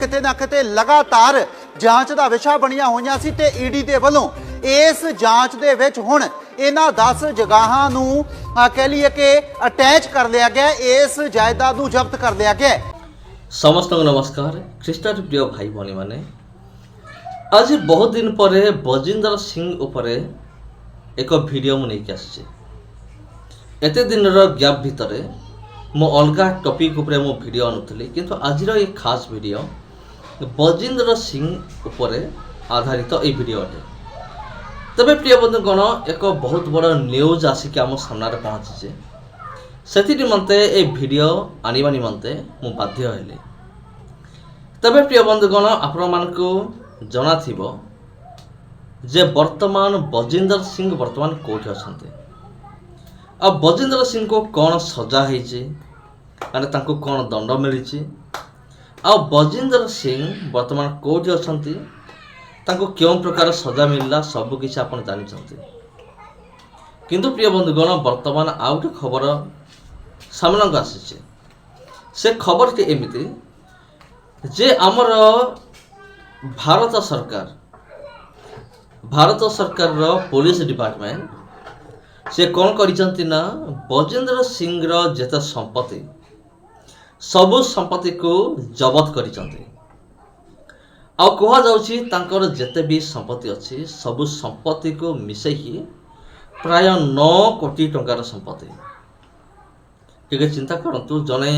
ਕਿਤੇ ਨਾ ਕਿਤੇ ਲਗਾਤਾਰ ਜਾਂਚ ਦਾ ਵਿਸ਼ਾ ਬਣੀਆਂ ਹੋਈਆਂ ਸੀ ਤੇ ਈਡੀ ਦੇ ਵੱਲੋਂ ਇਸ ਜਾਂਚ ਦੇ ਵਿੱਚ ਹੁਣ ਇਹਨਾਂ 10 ਜਗ੍ਹਾਵਾਂ ਨੂੰ ਕਹ ਲਈਏ ਕਿ ਅਟੈਚ ਕਰ ਲਿਆ ਗਿਆ, ਇਸ ਜਾਇਦਾਦ ਨੂੰ ਜ਼ਬਤ ਕਰ ਲਿਆ ਗਿਆ। समस्त नमस्कार ख्रीष्टान प्रिय भाई भनी माने आज बहुत दिन पर बजिंदर सिंह उपरे एक वीडियो मु नहीं आसी। एते दिन गैप भितर मु अलगा टॉपिक उपरे मु वीडियो अनुथली, किंतु आज ये खास वीडियो बजिंदर सिंह उपरे आधारित ये वीडियो अटे। तबे प्रिय बंधुगण एक बहुत बड़ न्यूज आसिक आम सामने पहुँची से निमंते ए वीडियो आनिबा निमंते मु बाध्य हेली। तबे प्रिय बंधुगण आपण मानकु जना थिबो जे वर्तमान बजिंदर सिंह वर्तमान कोठी अछंते। अब बजिंदर सिंह को कौन सजा हेछि माने तांको कौन दंड मिलिछि, आ बजिंदर सिंह वर्तमान कोठी अछंती, तांको क्यों प्रकार सजा मिलला सब किछि आपण जानिछंती। किंतु प्रिय बंधुगण वर्तमान आउट खबर सामना को आसी से खबर टी एमिति जे आमर भारत सरकार रो पुलिस डिपार्टमेंट से कौन करिसंती ना बजिंदर सिंह रो जेते संपत्ति सबु संपत्ति को जबत करिसंती। आ कहा जाउछि तांकर जेते भी संपत्ति अछि सबु संपत्ति को मिसेही प्राय 9 कोटी टंकार संपत्ति। ठीक है, चिंता करतु जने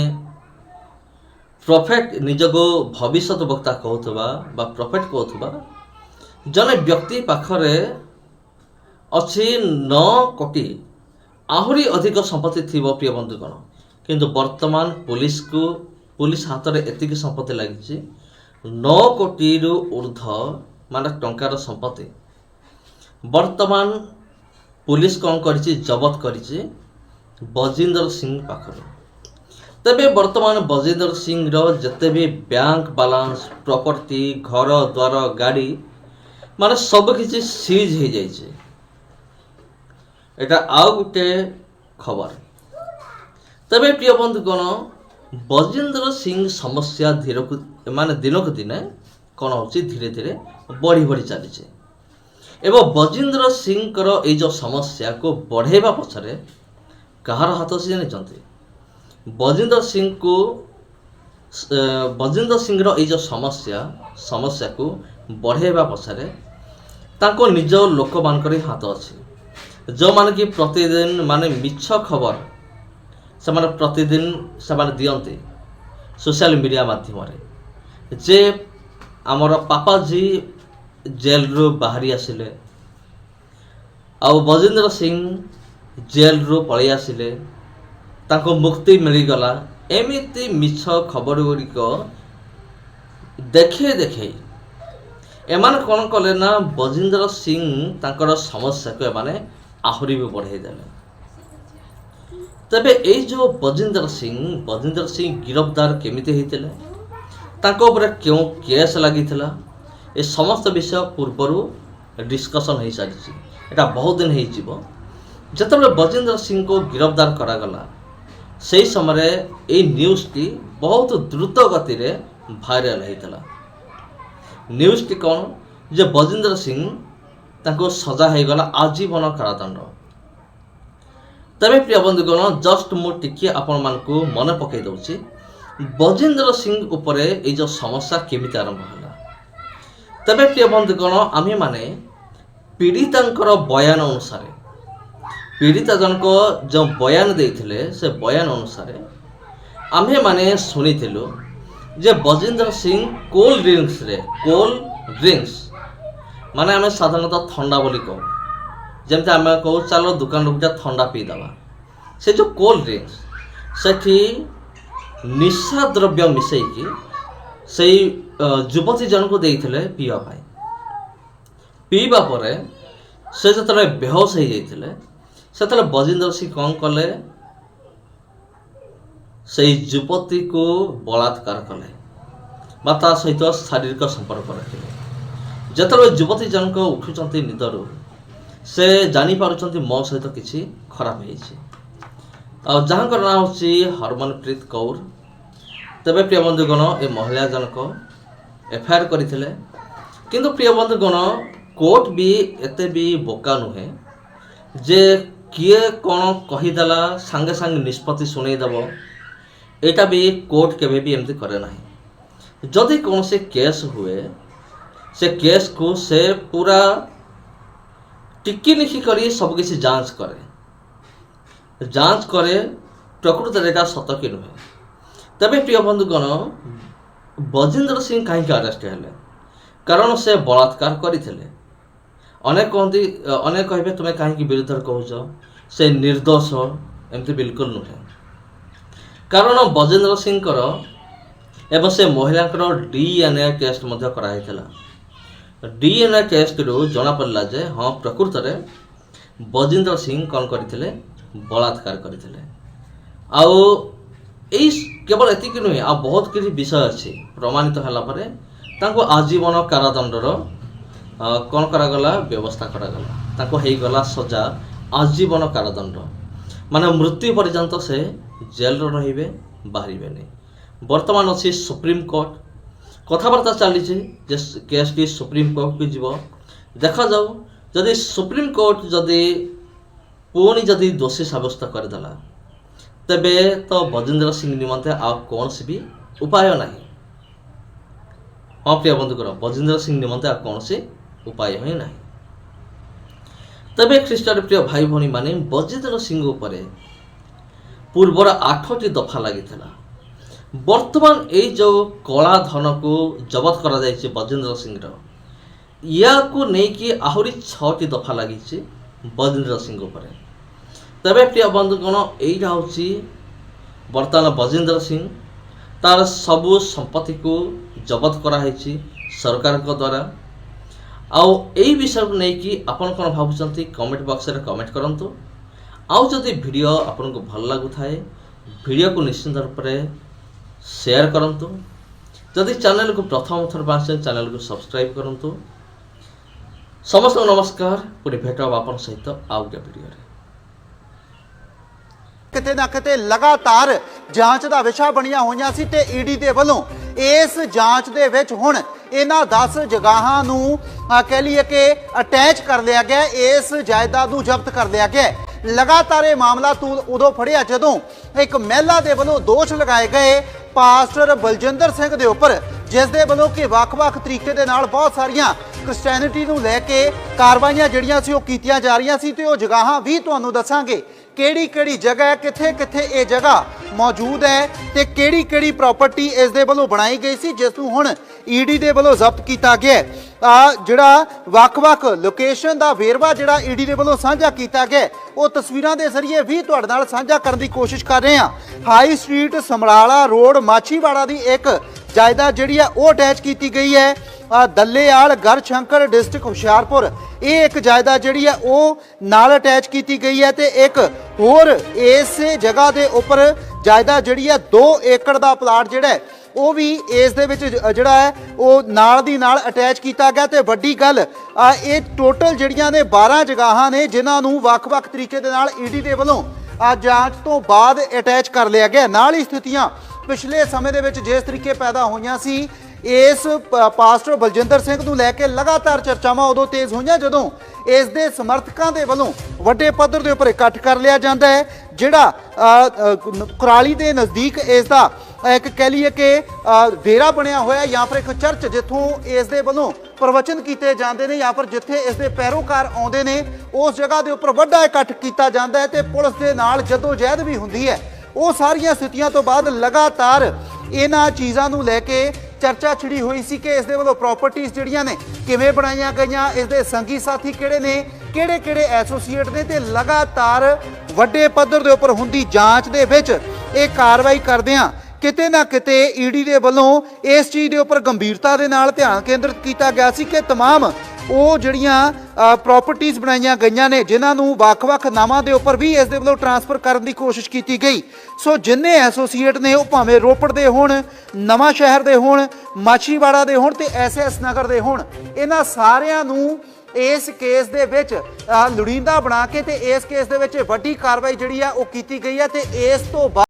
प्रॉफिट निजको भविष्य वक्ता कहूथबा बा प्रॉफिट कहूथबा जने व्यक्ति पाखरे अछि 9 कोटी आहुरी अधिक संपत्ति थिबो प्रिय बंधुगण, किंतु वर्तमान पुलिस हाथ रे एतिकी संपत्ति लागिछि 9 कोटी रु ऊर्ध्व माने टंकार संपत्ति वर्तमान पुलिस कौन करिछि जबत करिछि बजिंदर सिंह पाखर। तबे वर्तमान बजिंदर सिंह रो जते भी बैंक बैलेंस प्रॉपर्टी घर द्वार गाड़ी माने सब किछि सीज हो जाइछे। एटा आउ गुटे खबर। तबे प्रिय बंधुगण बजिंदर सिंह समस्या माने दिनक दिन कौन होछि धीरे धीरे बढ़ी बढ़ी चली एवं बजिंदर सिंह करो ए जो समस्या को बढ़ेबा पछरे कहार हाथ से जानी बजिंदर सिंह रो ए जो समस्या को बढ़ेबा पछरे ताको निज लोक मानकर हाथ अच्छे जो मान कि प्रतिदिन माने मिछ खबर से माने प्रतिदिन से माने दियंती सोशल मीडिया माध्यम जे आमर पापाजी जेल रू बाहरी आसिले आ बजिंदर सिंह जेल रू पळै आसिले ताको मुक्ति मिलगला एमिति मिछ खबर गुड़िक देखे देखे एमान कौन कले ना बजिंदर सिंह तांकर समस्या को एमाने आहुरी भी बढ़ाई देले। तबे ए जो बजिंदर सिंह गिरफ्तार केमिति हेतिले ताको ऊपर क्यों केस लागिथिला ए समस्त विषय पूर्वर डिस्कसन हो सारी। एटा बहुत दिन हो जिते बजिंदर सिंह को गिरफ्तार करागला से समय ये न्यूज टी बहुत द्रुत गति रे भाइराल होता। न्यूज टी कौन जे बजिंदर सिंह ताको सजा हो गला आजीवन कारादंड। तबे प्रिय बंधुगण जस्ट मु टिके आपण मानकु मन पकई दउछि बजिंदर सिंह उपरे ए जो समस्या केमिति आरंभ होला। तबे प्रिय बंधुगण आमे माने पीड़ितांकर बयान अनुसार पीड़िता जनक जो बयान देथिले से बयान अनुसार आमे माने सुनिथिलु जे बजिंदर सिंह कोल्ड ड्रिंक्स माने आमे साधारणतः ठंडा बोली कहू जेमते आमे कहू चलो दुकान रुपया ठंडा पी दवा से जो कोल्ड ड्रिंक्स सेठी निशा द्रव्य मिसेकी से युवती जन को देइथिले पीवा परे से जतले बेहोश हो जाइथिले सेतले बजिंदर सिंह कौन कले से युवती को बलात्कार कले बा सहित शारीरिक संपर्क रखिले। जतले युवती जनक उठुचंती निदरू से जानी पारुचंती मो सहित किछि खराब होइछि और जहाँकर नाम होछि हरमनप्रीत कौर। तबे प्रिय बंधुगण ए महिला जनक एफआईआर करथिले किंतु प्रिय बंधुगण कोर्ट भी एते भी बोका नुहे जे किए कौन कहीदेला सांगे सांगे निष्पत्ति शुणईदेव यहाँ भी कोर्ट केवे भी एमती करे ना जदि कौन से केस हुए से केस को से पूरा टिकी करी सबकिछि जांच करे प्रकृत रेखा सत कि नुहे। तबे प्रिय बंधुगण बजिंदर सिंह कहीं अरेस्ट हेले कारण से बलात्कार करथिले। अनेक कहती अनेक कहे तुम्हें कहीं विरुद्ध कहूच से निर्दोष एमती बिल्कुल नुहे कारण बजेंद्र सिंह एवं से महिला डीएनए टेस्ट कराइला। डीएनए टेस्ट रु जना पड़ा जे हाँ प्रकृत में बजेंद्र सिंह कौन करते बलात्कार करते आउ केवल एतिक नुहे आ बहुत किसी विषय अच्छी प्रमाणित है तांको आजीवन कारादंडर कौन करागला व्यवस्था करागला तांको हो गला सजा आजीवन कारादंड माने मृत्यु पर्यंत से जेल रहिबे बाहरिबे नहीं। वर्तमान अच्छी सुप्रीम कोर्ट कथबार्ता चली केस टी सुप्रीम कोर्ट को जीव देखा जाऊ जदि सुप्रीम कोर्ट जदि पुणी जदि दोषी सब्यस्त करदेला तेबे तो बजेंद्र सिंह निमंते आ कौन सी भी उपाय नहीं। हाँ प्रिय बंधुकर बजेंद्र सिंह निमंते आ कौन सी उपाय ही नहीं। तबे ख्रीष्टान प्रिय भाई भनी माने बजेंद्र सिंह उपरे पूर्वर 8टी दफा लगी वर्तमान ये जो कला धन को जबत करा जायछि बजेंद्र सिंह या को नहीं आहरी 6टी दफा लगी बजेंद्र सिंह उपरे। तबे प्रिय बंधुगण यही हूँ वर्तमान बजेंद्र सिंह तार सबू संपत्ति को जबत कराई सरकार को द्वारा आउ यही विषय को लेकिन आपन कौन भावुं कमेंट बॉक्स रे कमेंट करंतु। आउ जदि वीडियो आपन को भल लगु थाए वीडियो को निश्चित रूप से शेयर करंतु। जदि चैनल को प्रथम थर पाछे चैनल को सब्सक्राइब करंतु। समस्त नमस्कार पुणी भेट आपन सहित आउ के वीडियो रे। किते ना किते लगातार जांच का विषय बनिया होइयां सी ते ईडी दे वल्लों इस जांच दे विच हुण इन्हां 10 जगहां नूं कह लीए कि अटैच कर लिया गया, इस जायदाद नूं जब्त कर लिया गया। लगातार ये मामला तू उदों फड़िया जदों एक महिला दे वल्लों दोष लगाए गए पास्टर बलजिंदर सिंह दे उपर जिस दे वल्लों कि वख-वख तरीके दे नाल बहुत सारियां क्रिश्चियनिटी नूं लैके कार्रवाइयां जिहड़ियां सी ओह कीतियां जा रहीआं सी ते ओह जगहां भी तुहानूं दस्सांगे केड़ी केड़ी जगह किथे किथे ये जगह मौजूद है ते केड़ी केड़ी प्रॉपर्टी इस दे वल्लों बनाई गई सी जिस नूं हुण ईडी दे वल्लों जब्त किया गया। जिहड़ा वख-वख लोकेशन दा वेरवा जिहड़ा ईडी दे वल्लों साझा किया गया वो तस्वीरां दे जरिए भी तुहाडे नाल साझा करन दी कोशिश कर रहे हां। High street Samrala road Machhiwara दी एक जायदाद जिहड़ी है वो अटैच की गई है। दल्लेआल गढ़शंकर डिस्ट्रिक्ट हुशियारपुर ये एक जायदाद जिहड़ी है वो नाल अटैच की गई है ते एक होर इस जगह के उपर जायदाद जिहड़ी है 2 एकड़ का प्लाट जिहड़ा है वो भी इस दे विच जिहड़ा है वो नाल दी नाल अटैच किया गया। ते वड्डी गल ये टोटल जिहड़ियां ने 12 जगहां ने जिन्हां नूं वख-वख तरीके दे नाल ईडी दे वल्लों जांच तो बाद अटैच कर लिया गया। नाल ही स्थितियां पिछले समय दे विच जिस तरीके पैदा होईयां सी इस पास्टर बलजिंदर सिंह नूं लैके लगातार चर्चावां उदों तेज़ होईयां जदों इस दे समर्थकां दे वल्लों वड्डे पੱਧਰ ਦੇ ਉੱਪਰ इकट्ठ कर लिया जाता है जिहड़ा कुराली के नज़दीक इसका एक कह लीए कि डेरा बनया होया या फिर एक चर्च जिथों इस दे वल्लों प्रवचन किए जाते हैं या फिर जिथे इस दे पैरोकार आउंदे ने उस जगह के उपर वड्डा इकट्ठ किया जाता है ते पुलिस के नाल जदोजहद भी हुंदी है। वो सारियां स्थितियां तो बाद लगातार इन्हां चीज़ां नूं लैके चर्चा छिड़ी हुई सी कि इस दे वल्लों प्रॉपर्टीज़ जिहड़ियां ने किवें बनाईयां गईयां, इस दे संगी साथी किहड़े ने, किहड़े एसोसीएट ने ते लगातार वड्डे पੱਧਰ ਦੇ ਉੱਪਰ हुंदी जांच दे विच ये कार्रवाई करदिआं किते ना किते ईडी दे वल्लों इस चीज़ के उपर गंभीरता के नाल ध्यान केंद्रित किया गया सी कि तमाम वो जिहड़ियां प्रॉपर्टीज़ बनाईयां गईयां ने जिन्हां नूं वख-वख नामां दे उपर भी इस दे वल्लों ट्रांसफर करन दी कोशिश की गई। सो जिन्ने एसोसीएट ने वो भावें रोपड़ दे होण, नवां शहर दे होण, माछीवाड़ा दे होण ते एसएस नगर दे होण, इन्हां सारिआं नूं इस केस दे विच लोड़ींदा बना के ते इस केस दे विच वड्डी कार्रवाई जिहड़ी आ वो कीती गई है ते इस तो